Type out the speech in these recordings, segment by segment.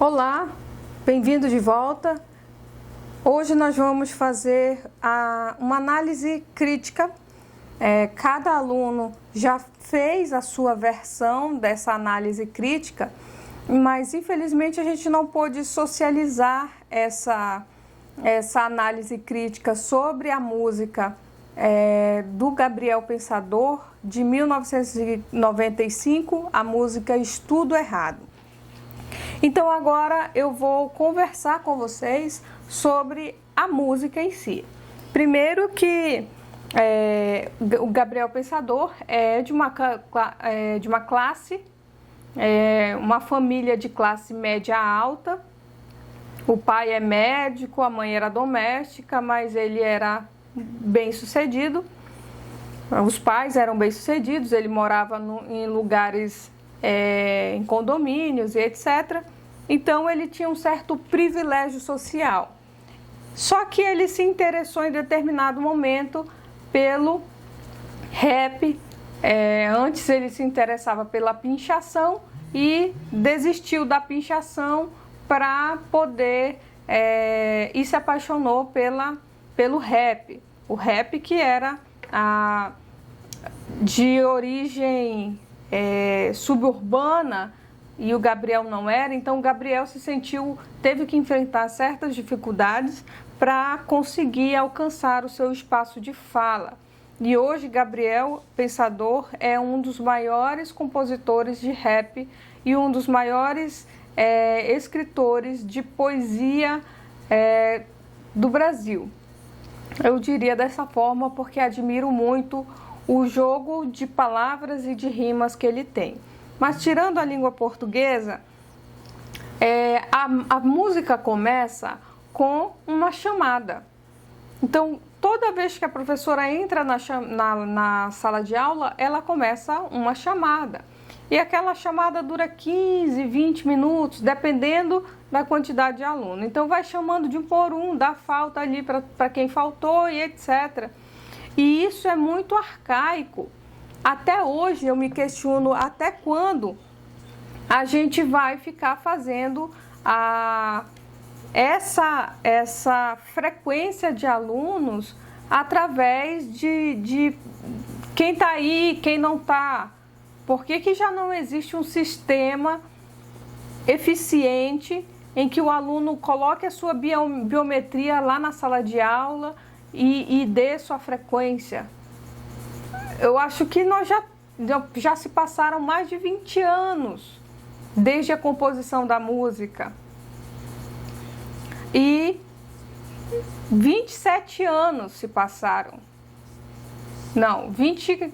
Olá, bem-vindo de volta. Hoje nós vamos fazer uma análise crítica. Cada aluno já fez a sua versão dessa análise crítica, mas infelizmente a gente não pôde socializar essa análise crítica sobre a música do Gabriel Pensador, de 1995, a música Estudo Errado. Então agora eu vou conversar com vocês sobre a música em si. Primeiro que o Gabriel Pensador é de uma classe, uma família de classe média alta. O pai é médico, a mãe era doméstica, mas ele era bem-sucedido. Os pais eram bem-sucedidos, ele morava em lugares, em condomínios e etc. Então ele tinha um certo privilégio social. Só que ele se interessou em determinado momento pelo rap. Antes ele se interessava pela pinchação e desistiu da pinchação para poder e se apaixonou pelo rap. O rap que era de origem suburbana, e o Gabriel não era. Então o Gabriel teve que enfrentar certas dificuldades para conseguir alcançar o seu espaço de fala. E hoje Gabriel Pensador é um dos maiores compositores de rap e um dos maiores escritores de poesia do Brasil. Eu diria dessa forma porque admiro muito o jogo de palavras e de rimas que ele tem. Mas tirando a língua portuguesa, a música começa com uma chamada. Então, toda vez que a professora entra na sala de aula, ela começa uma chamada. E aquela chamada dura 15, 20 minutos, dependendo da quantidade de aluno. Então, vai chamando de um por um, dá falta ali para quem faltou e etc. E isso é muito arcaico. Até hoje eu me questiono até quando a gente vai ficar fazendo essa frequência de alunos através de quem está aí, quem não está. Por que já não existe um sistema eficiente em que o aluno coloque a sua biometria lá na sala de aula e dê sua frequência? Eu acho que já se passaram mais de 20 anos desde a composição da música. E 27 anos se passaram. Não, 25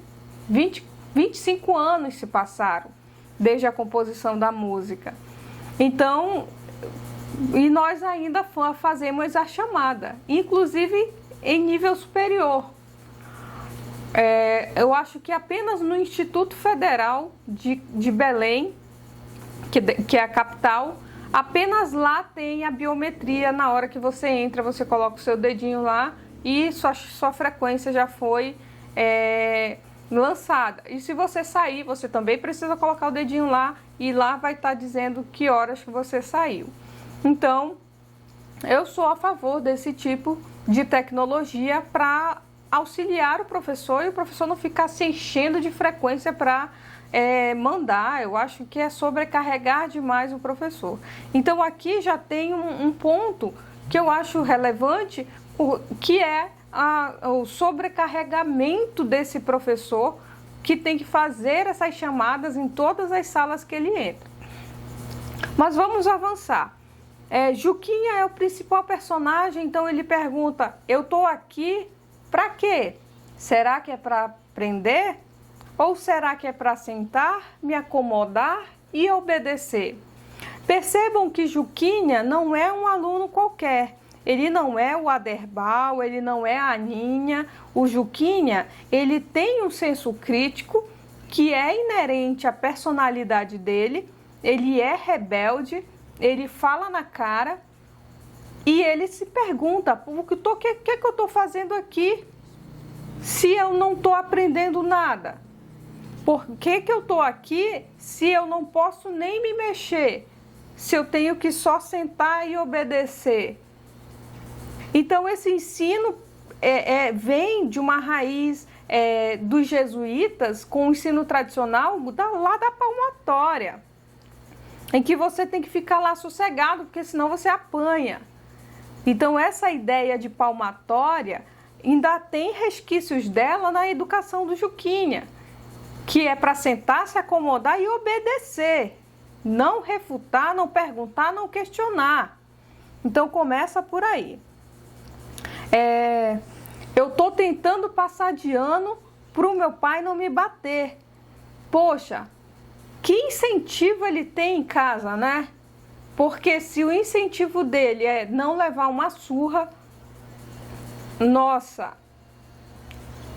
anos se passaram desde a composição da música. Então, e nós ainda fazemos a chamada, inclusive em nível superior. Eu acho que apenas no Instituto Federal de Belém, que é a capital, apenas lá tem a biometria. Na hora que você entra, você coloca o seu dedinho lá e sua frequência já foi lançada. E se você sair, você também precisa colocar o dedinho lá e lá vai estar dizendo que horas que você saiu. Então, eu sou a favor desse tipo de tecnologia para auxiliar o professor e o professor não ficar se enchendo de frequência para mandar. Eu acho que é sobrecarregar demais o professor. Então aqui já tem um ponto que eu acho relevante, que é o sobrecarregamento desse professor, que tem que fazer essas chamadas em todas as salas que ele entra. Mas vamos avançar. Juquinha é o principal personagem, então ele pergunta: eu estou aqui para quê? Será que é para aprender? Ou será que é para sentar, me acomodar e obedecer? Percebam que Juquinha não é um aluno qualquer. Ele não é o Aderbal, ele não é a Aninha. O Juquinha, ele tem um senso crítico que é inerente à personalidade dele. Ele é rebelde, ele fala na cara e ele se pergunta: o que eu estou fazendo aqui se eu não estou aprendendo nada? Por que eu estou aqui se eu não posso nem me mexer? se eu tenho que só sentar e obedecer? Então, esse ensino vem de uma raiz dos jesuítas com o ensino tradicional lá da palmatória, em que você tem que ficar lá sossegado, porque senão você apanha. Então, essa ideia de palmatória ainda tem resquícios dela na educação do Juquinha, que é para sentar, se acomodar e obedecer. Não refutar, não perguntar, não questionar. Então, começa por aí. Eu estou tentando passar de ano para o meu pai não me bater. Poxa, que incentivo ele tem em casa, né? Porque se o incentivo dele é não levar uma surra, nossa,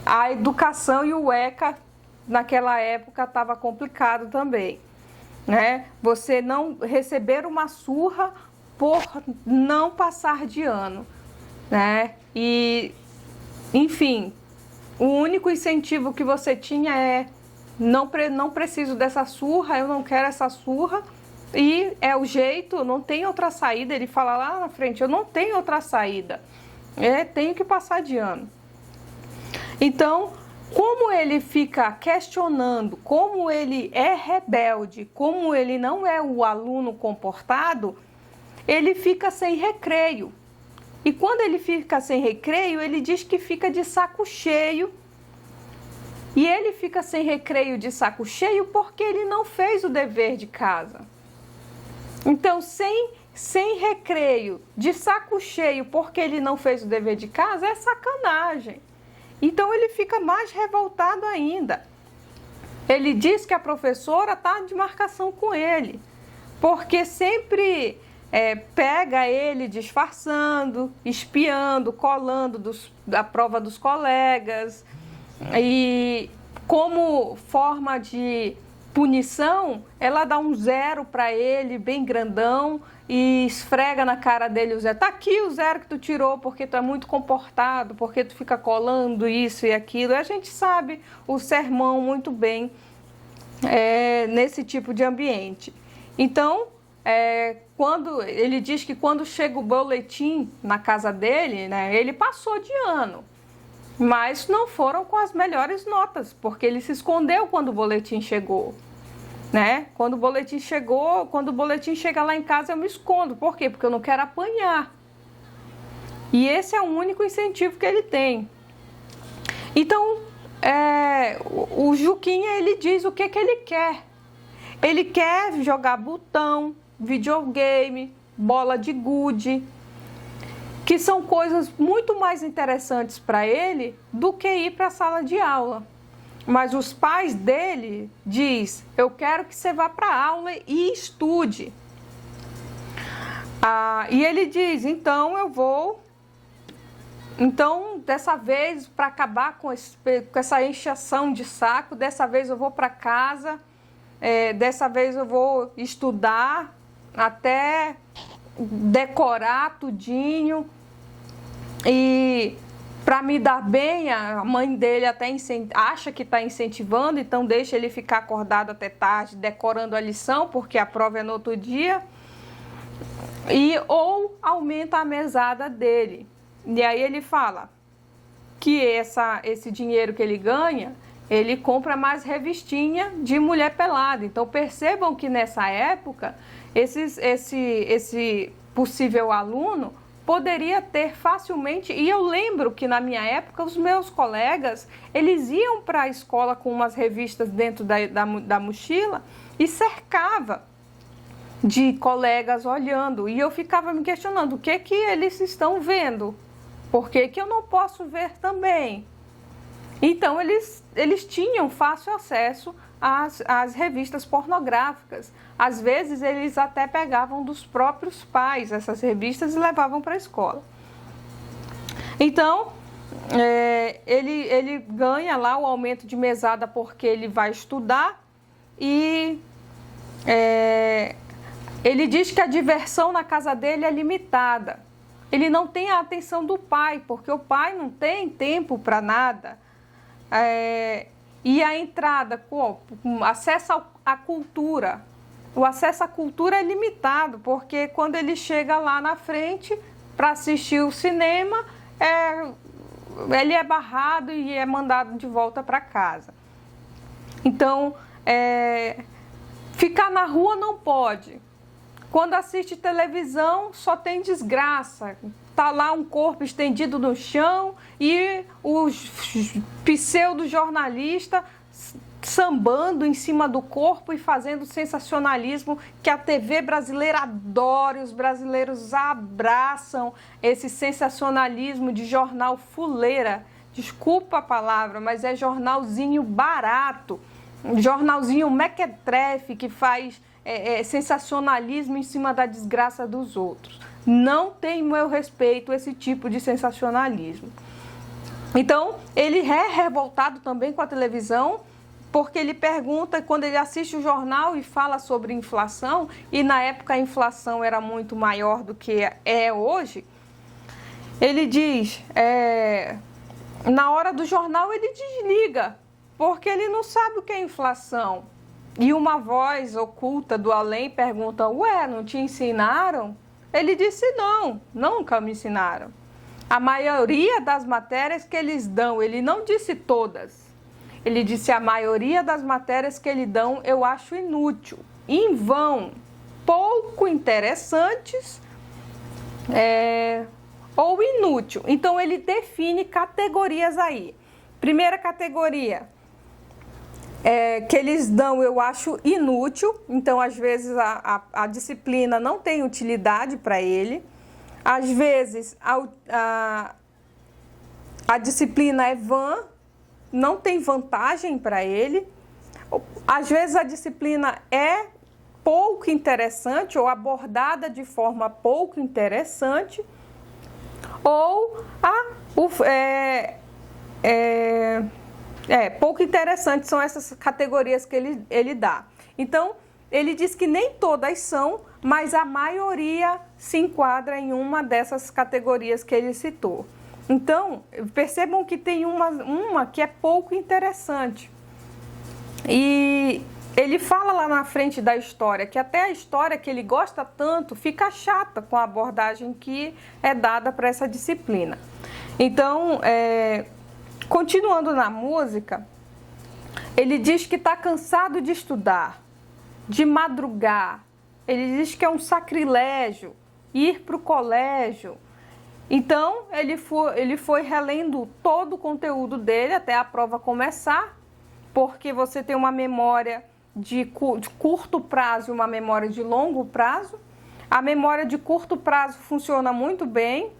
a educação e o ECA naquela época estava complicado também, né? Você não receber uma surra por não passar de ano, né? E, enfim, o único incentivo que você tinha é não preciso dessa surra, eu não quero essa surra, e é o jeito, não tem outra saída. Ele fala lá na frente, eu não tenho outra saída, tenho que passar de ano. Então, como ele fica questionando, como ele é rebelde, como ele não é o aluno comportado, ele fica sem recreio. E quando ele fica sem recreio, ele diz que fica de saco cheio. E ele fica sem recreio de saco cheio porque ele não fez o dever de casa. Então, sem recreio, de saco cheio porque ele não fez o dever de casa, é sacanagem. Então, ele fica mais revoltado ainda. Ele diz que a professora está de marcação com ele, porque sempre pega ele disfarçando, espiando, colando da prova dos colegas. E como forma de punição, ela dá um 0 para ele, bem grandão, e esfrega na cara dele o 0. Tá aqui o 0 que tu tirou porque tu é muito comportado, porque tu fica colando isso e aquilo. A gente sabe o sermão muito bem nesse tipo de ambiente. Então, quando ele diz que quando chega o boletim na casa dele, né, ele passou de ano. Mas não foram com as melhores notas, porque ele se escondeu quando o boletim chegou, né? Quando o boletim chega lá em casa, eu me escondo. Por quê? Porque eu não quero apanhar. E esse é o único incentivo que ele tem. Então, o Juquinha, ele diz o que ele quer. Ele quer jogar botão, videogame, bola de gude, que são coisas muito mais interessantes para ele do que ir para a sala de aula. Mas os pais dele diz: eu quero que você vá para a aula e estude. E ele diz: então eu vou. Então, dessa vez, para acabar com essa encheção de saco, dessa vez eu vou para casa, dessa vez eu vou estudar até decorar tudinho. E para me dar bem, a mãe dele até acha que está incentivando, então deixa ele ficar acordado até tarde, decorando a lição, porque a prova é no outro dia, ou aumenta a mesada dele. E aí ele fala que esse dinheiro que ele ganha, ele compra mais revistinha de mulher pelada. Então percebam que nessa época, esse possível aluno poderia ter facilmente, e eu lembro que na minha época os meus colegas, eles iam para a escola com umas revistas dentro da mochila e cercava de colegas olhando, e eu ficava me questionando o que eles estão vendo, por que eu não posso ver também? Então eles tinham fácil acesso às revistas pornográficas. Às vezes eles até pegavam dos próprios pais essas revistas e levavam para a escola. Então ele ganha lá o aumento de mesada porque ele vai estudar, e ele diz que a diversão na casa dele é limitada. Ele não tem a atenção do pai, porque o pai não tem tempo para nada. E a entrada, acesso à cultura, o acesso à cultura é limitado, porque quando ele chega lá na frente para assistir o cinema, ele é barrado e é mandado de volta para casa. Então, ficar na rua não pode. Quando assiste televisão, só tem desgraça. Tá lá um corpo estendido no chão e os pseudo-jornalistas sambando em cima do corpo e fazendo sensacionalismo que a TV brasileira adora, e os brasileiros abraçam esse sensacionalismo de jornal fuleira. Desculpa a palavra, mas é jornalzinho barato, jornalzinho mequetrefe que faz sensacionalismo em cima da desgraça dos outros. Não tem meu respeito esse tipo de sensacionalismo. Então, ele é revoltado também com a televisão, porque ele pergunta, quando ele assiste o jornal e fala sobre inflação, e na época a inflação era muito maior do que é hoje, ele diz, na hora do jornal ele desliga, porque ele não sabe o que é inflação. E uma voz oculta do além pergunta, ué, não te ensinaram? Ele disse, não, nunca me ensinaram. A maioria das matérias que eles dão, ele não disse todas. Ele disse, a maioria das matérias que eles dão eu acho inútil, em vão, pouco interessantes ou inútil. Então, ele define categorias aí. Primeira categoria, que eles dão eu acho inútil. Então, às vezes, a disciplina não tem utilidade para ele. Às vezes, a disciplina é vã, não tem vantagem para ele. Às vezes a disciplina é pouco interessante ou abordada de forma pouco interessante, ou pouco interessante, são essas categorias que ele dá. Então, ele diz que nem todas são, mas a maioria se enquadra em uma dessas categorias que ele citou. Então, percebam que tem uma que é pouco interessante. E ele fala lá na frente da história, que até a história que ele gosta tanto fica chata com a abordagem que é dada para essa disciplina. Então, continuando na música, ele diz que está cansado de estudar, de madrugar. Ele diz que é um sacrilégio ir para o colégio. Então, ele foi relendo todo o conteúdo dele até a prova começar, porque você tem uma memória de curto prazo e uma memória de longo prazo. A memória de curto prazo funciona muito bem,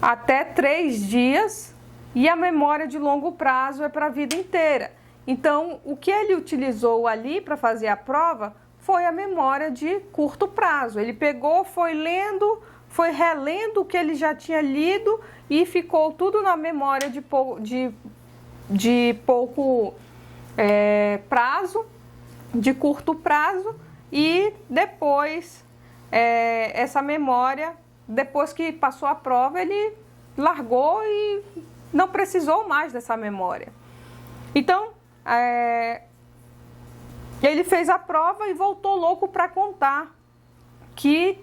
até 3 dias, e a memória de longo prazo é para a vida inteira. Então, o que ele utilizou ali para fazer a prova foi a memória de curto prazo. Ele pegou, foi lendo, foi relendo o que ele já tinha lido e ficou tudo na memória de pouco prazo, de curto prazo, e depois essa memória, depois que passou a prova, ele largou e não precisou mais dessa memória. Então, ele fez a prova e voltou louco para contar que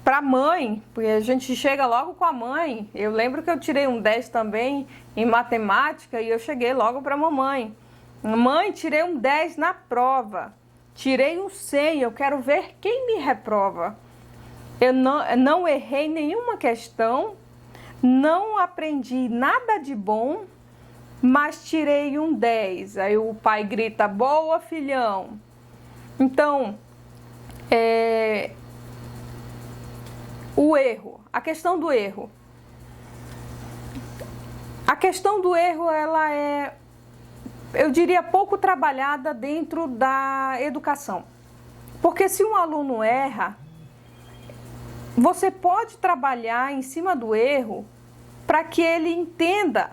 para a mãe, porque a gente chega logo com a mãe. Eu lembro que eu tirei um 10 também em matemática e eu cheguei logo para a mamãe. Mãe, tirei um 10 na prova, tirei um 100, eu quero ver quem me reprova. Eu não errei nenhuma questão, não aprendi nada de bom, mas tirei um 10. Aí o pai grita, boa, filhão. Então, o erro, a questão do erro. A questão do erro, ela é, eu diria, pouco trabalhada dentro da educação. Porque se um aluno erra, você pode trabalhar em cima do erro para que ele entenda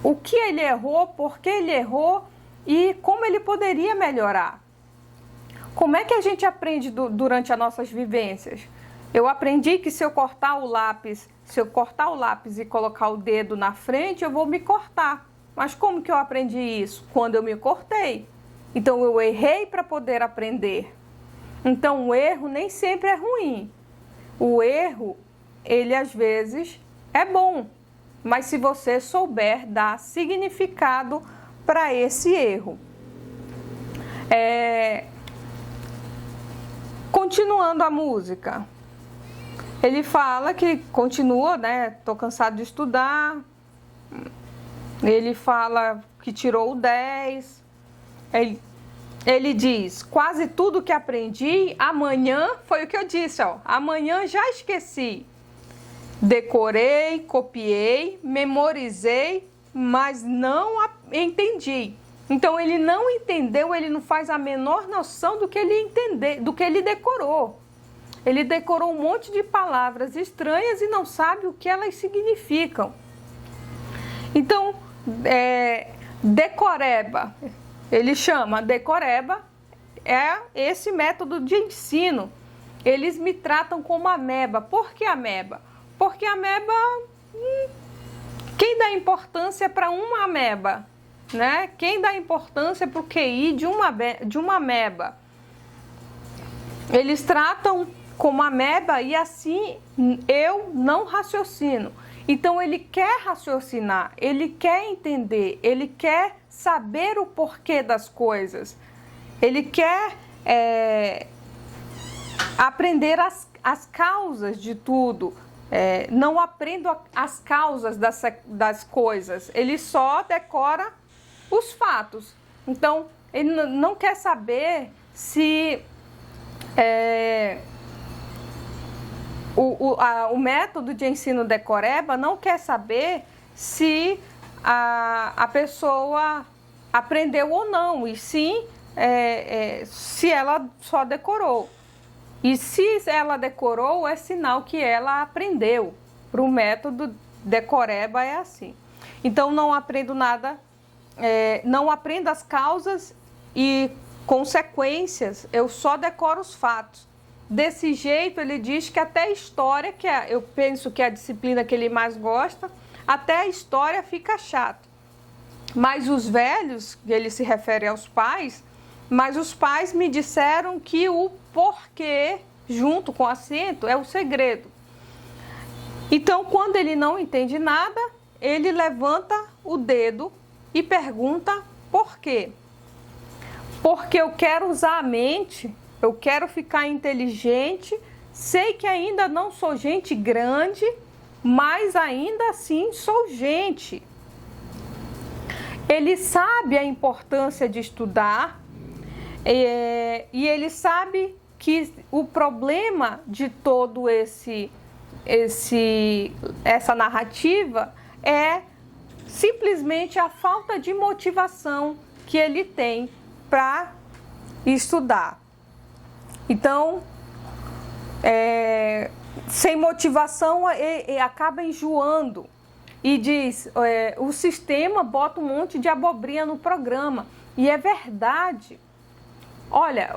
o que ele errou, por que ele errou e como ele poderia melhorar. Como é que a gente aprende durante as nossas vivências? Eu aprendi que se eu cortar o lápis e colocar o dedo na frente, eu vou me cortar. Mas como que eu aprendi isso? Quando eu me cortei. Então eu errei para poder aprender. Então, o erro nem sempre é ruim. O erro, ele às vezes é bom, mas se você souber dar significado para esse erro. Continuando a música, ele fala que continua, né? Tô cansado de estudar. Ele fala que tirou o 10. Ele diz, quase tudo que aprendi, amanhã, foi o que eu disse, ó, amanhã já esqueci. Decorei, copiei, memorizei, mas não entendi. Então ele não entendeu, ele não faz a menor noção do que ele decorou. Ele decorou um monte de palavras estranhas e não sabe o que elas significam. Então, decoreba, ele chama decoreba, é esse método de ensino. Eles me tratam como ameba. Por que ameba? Porque ameba, quem dá importância para uma ameba? Né? Quem dá importância para o QI de uma ameba? Eles tratam como ameba e assim eu não raciocino. Então ele quer raciocinar, ele quer entender, ele quer saber o porquê das coisas. Ele quer aprender as causas de tudo. Não aprendo as causas das coisas, ele só decora os fatos. Então, ele não quer saber se o método de ensino decoreba não quer saber se a pessoa aprendeu ou não, e sim se ela só decorou. E se ela decorou, é sinal que ela aprendeu. Para o método decoreba é assim. Então, não aprendo nada, não aprendo as causas e consequências, eu só decoro os fatos. Desse jeito, ele diz que até a história, eu penso que é a disciplina que ele mais gosta, até a história fica chato. Mas os velhos, ele se refere aos pais, mas os pais me disseram que o porquê, junto com acento, é o segredo. Então, quando ele não entende nada, ele levanta o dedo e pergunta por quê. Porque eu quero usar a mente, eu quero ficar inteligente, sei que ainda não sou gente grande, mas ainda assim sou gente. Ele sabe a importância de estudar e ele sabe que o problema de todo essa narrativa é simplesmente a falta de motivação que ele tem para estudar. Então, sem motivação, acaba enjoando. E diz, o sistema bota um monte de abobrinha no programa. E é verdade. Olha,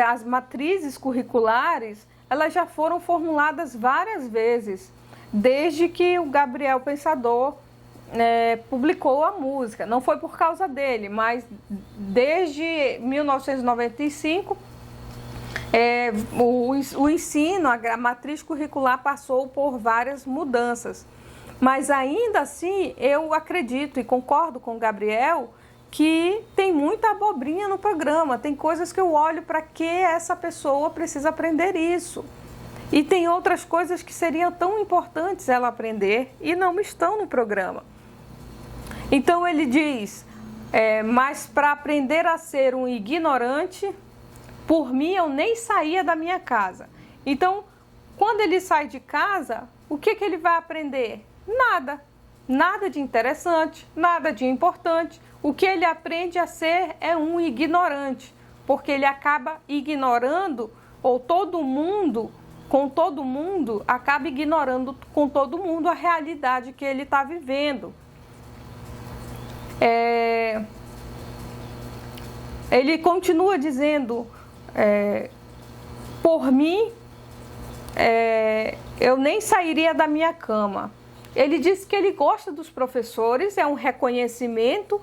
as matrizes curriculares, elas já foram formuladas várias vezes, desde que o Gabriel Pensador publicou a música. Não foi por causa dele, mas desde 1995, o ensino, a matriz curricular passou por várias mudanças. Mas ainda assim, eu acredito e concordo com o Gabriel que tem muita abobrinha no programa. Tem coisas que eu olho para que essa pessoa precisa aprender isso. E tem outras coisas que seriam tão importantes ela aprender e não estão no programa. Então ele diz, mas para aprender a ser um ignorante, por mim eu nem saía da minha casa. Então, quando ele sai de casa, o que ele vai aprender? Nada. Nada de interessante, nada de importante. O que ele aprende a ser é um ignorante, porque ele acaba ignorando, ou com todo mundo, acaba ignorando com todo mundo a realidade que ele está vivendo. Ele continua dizendo, por mim, eu nem sairia da minha cama. Ele diz que ele gosta dos professores, é um reconhecimento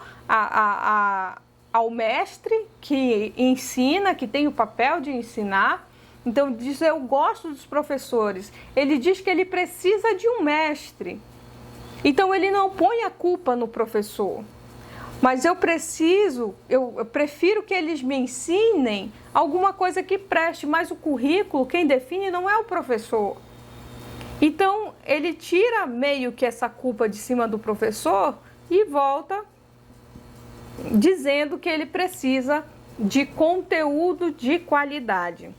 ao mestre que ensina, que tem o papel de ensinar. Então diz, eu gosto dos professores. Ele diz que ele precisa de um mestre. Então ele não põe a culpa no professor. Mas eu prefiro que eles me ensinem alguma coisa que preste, mas o currículo, quem define não é o professor. Então ele tira meio que essa culpa de cima do professor e volta dizendo que ele precisa de conteúdo de qualidade.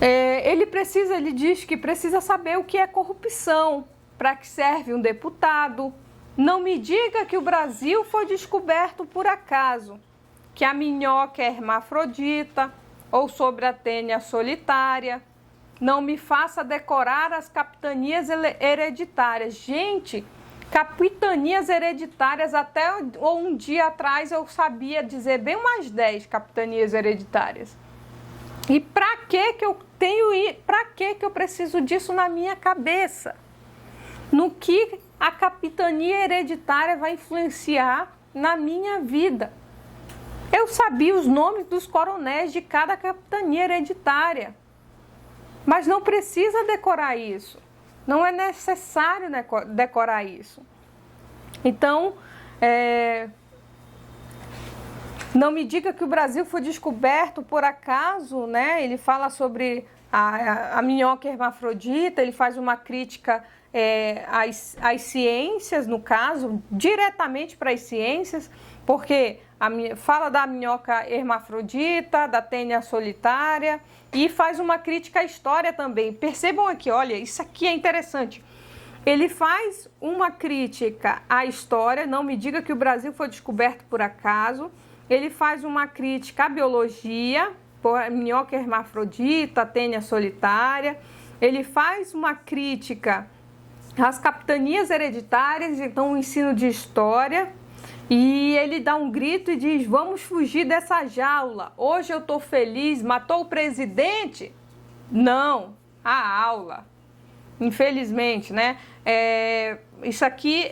Ele diz que precisa saber o que é corrupção, para que serve um deputado. Não me diga que o Brasil foi descoberto por acaso, que a minhoca é hermafrodita ou sobre a tênia solitária. Não me faça decorar as capitanias hereditárias. Gente, capitanias hereditárias, até um dia atrás eu sabia dizer bem umas 10 capitanias hereditárias. E para que eu preciso disso na minha cabeça? No que a capitania hereditária vai influenciar na minha vida? Eu sabia os nomes dos coronéis de cada capitania hereditária, mas não precisa decorar isso. Não é necessário decorar isso. Então, não me diga que o Brasil foi descoberto por acaso, né? Ele fala sobre a minhoca hermafrodita, ele faz uma crítica às ciências, no caso, diretamente para as ciências, porque fala da minhoca hermafrodita, da tênia solitária, e faz uma crítica à história também. Percebam aqui, olha, isso aqui é interessante. Ele faz uma crítica à história, não me diga que o Brasil foi descoberto por acaso. Ele faz uma crítica à biologia, por minhoca hermafrodita, tênia solitária. Ele faz uma crítica às capitanias hereditárias, então o ensino de história. E ele dá um grito e diz, vamos fugir dessa jaula. Hoje eu estou feliz, matou o presidente? Não, a aula. Infelizmente, né? Isso aqui,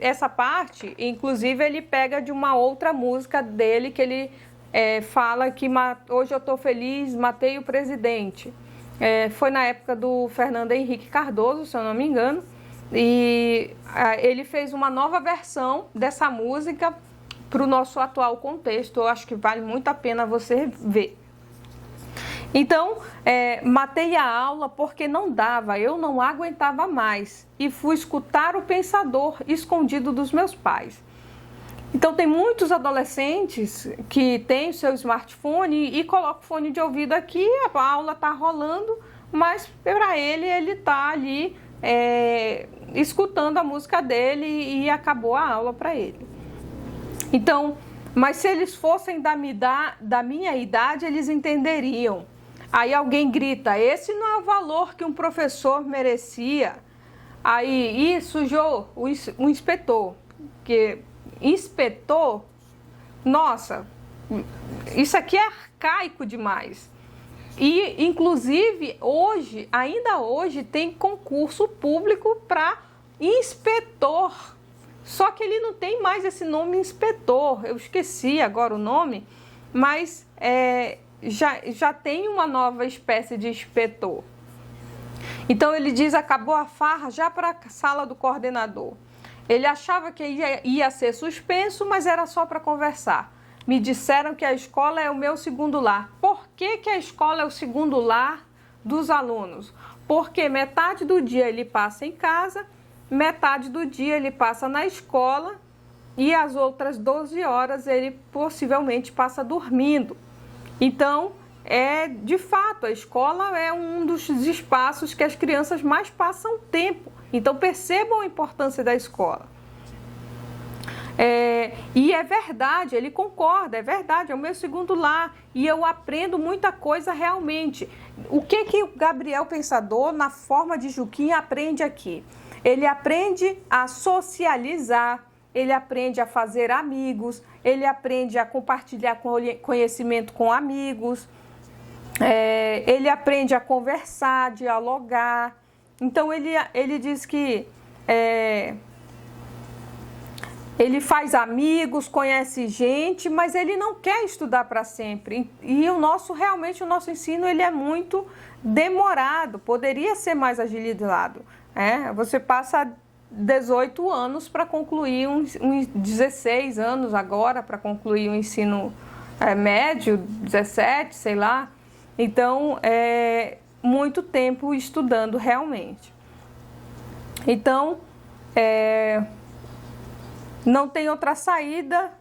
essa parte, inclusive, ele pega de uma outra música dele, que ele fala que hoje eu estou feliz, matei o presidente. Foi na época do Fernando Henrique Cardoso, se eu não me engano. E ele fez uma nova versão dessa música para o nosso atual contexto. Eu acho que vale muito a pena você ver. Então, matei a aula porque não dava, eu não aguentava mais. E fui escutar o pensador escondido dos meus pais. Então, tem muitos adolescentes que têm o seu smartphone e colocam o fone de ouvido aqui, a aula está rolando, mas para ele está ali escutando a música dele e acabou a aula para ele. Então, mas se eles fossem da minha idade, eles entenderiam. Aí alguém grita, esse não é o valor que um professor merecia. Aí, sujou o inspetor. Que inspetor, nossa, isso aqui é arcaico demais. E, inclusive, ainda hoje, tem concurso público para inspetor. Só que ele não tem mais esse nome inspetor. Eu esqueci agora o nome, mas já tem uma nova espécie de inspetor. Então, ele diz, acabou a farra já para a sala do coordenador. Ele achava que ia ser suspenso, mas era só para conversar. Me disseram que a escola é o meu segundo lar. Por que a escola é o segundo lar dos alunos? Porque metade do dia ele passa em casa, metade do dia ele passa na escola e as outras 12 horas ele possivelmente passa dormindo. Então, de fato, a escola é um dos espaços que as crianças mais passam tempo. Então, percebam a importância da escola. E é verdade, ele concorda, é verdade, é o meu segundo lar e eu aprendo muita coisa realmente. O que o Gabriel Pensador, na forma de Juquinha, aprende aqui? Ele aprende a socializar, ele aprende a fazer amigos, ele aprende a compartilhar conhecimento com amigos, ele aprende a conversar, dialogar. Então, ele diz que Ele faz amigos, conhece gente, mas ele não quer estudar para sempre. E realmente o nosso ensino ele é muito demorado, poderia ser mais agilizado. Você passa 18 anos para concluir, uns 16 anos agora para concluir o ensino médio, 17, sei lá. Então, é muito tempo estudando realmente. Então, não tem outra saída,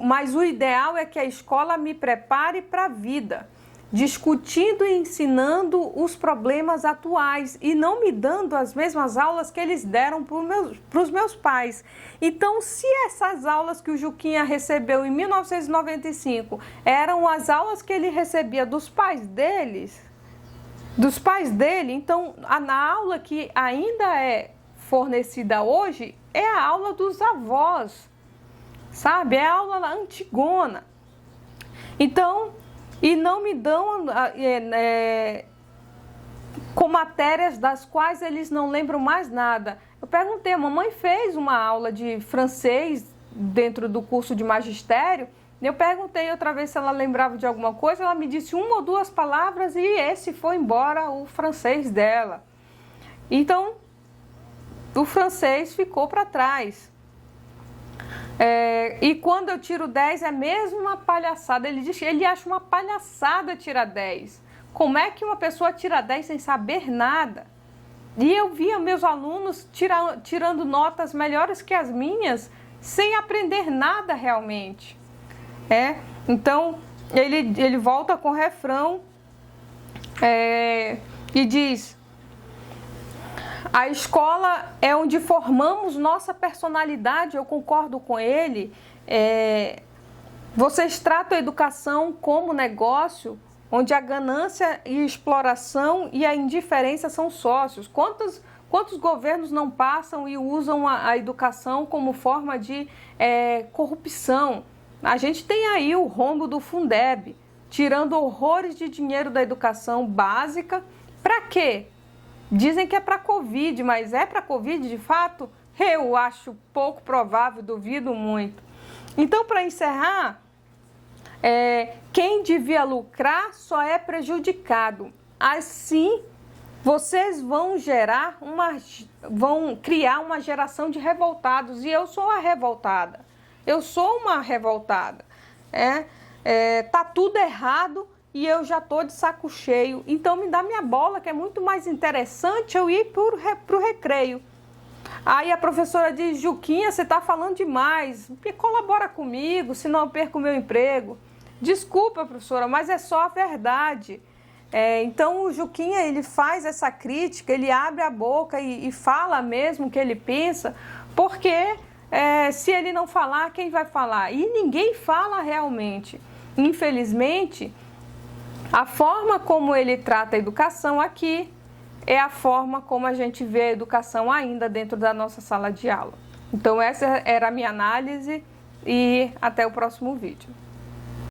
mas o ideal é que a escola me prepare para a vida, discutindo e ensinando os problemas atuais e não me dando as mesmas aulas que eles deram para os meus pais. Então, se essas aulas que o Juquinha recebeu em 1995 eram as aulas que ele recebia dos pais dele, então na aula que ainda é fornecida hoje é a aula dos avós, sabe? É a aula antigona. Então, e não me dão com matérias das quais eles não lembram mais nada. Eu perguntei, a mamãe fez uma aula de francês dentro do curso de magistério. Eu perguntei outra vez se ela lembrava de alguma coisa, ela me disse uma ou duas palavras e esse foi embora o francês dela. Então, o francês ficou para trás. E quando eu tiro 10 é mesmo uma palhaçada. Ele acha uma palhaçada tirar 10. Como é que uma pessoa tira 10 sem saber nada? E eu via meus alunos tirando notas melhores que as minhas sem aprender nada realmente. Então, ele volta com o refrão e diz: a escola é onde formamos nossa personalidade. Eu concordo com ele. Vocês tratam a educação como negócio, onde a ganância e a exploração e a indiferença são sócios. Quantos governos não passam e usam a educação como forma de corrupção? A gente tem aí o rombo do Fundeb, tirando horrores de dinheiro da educação básica. Para quê? Dizem que é para Covid, mas é para Covid de fato? Eu acho pouco provável, duvido muito. Então, para encerrar, quem devia lucrar só é prejudicado. Assim, vocês vão criar uma geração de revoltados. E eu sou a revoltada. Eu sou uma revoltada. Tá tudo errado. E eu já estou de saco cheio, então me dá minha bola, que é muito mais interessante eu ir para o recreio. Aí a professora diz: Juquinha, você está falando demais, colabora comigo, senão eu perco o meu emprego. Desculpa, professora, mas é só a verdade. Então o Juquinha, ele faz essa crítica, ele abre a boca e fala mesmo o que ele pensa, porque se ele não falar, quem vai falar? E ninguém fala realmente. Infelizmente, a forma como ele trata a educação aqui é a forma como a gente vê a educação ainda dentro da nossa sala de aula. Então essa era a minha análise e até o próximo vídeo.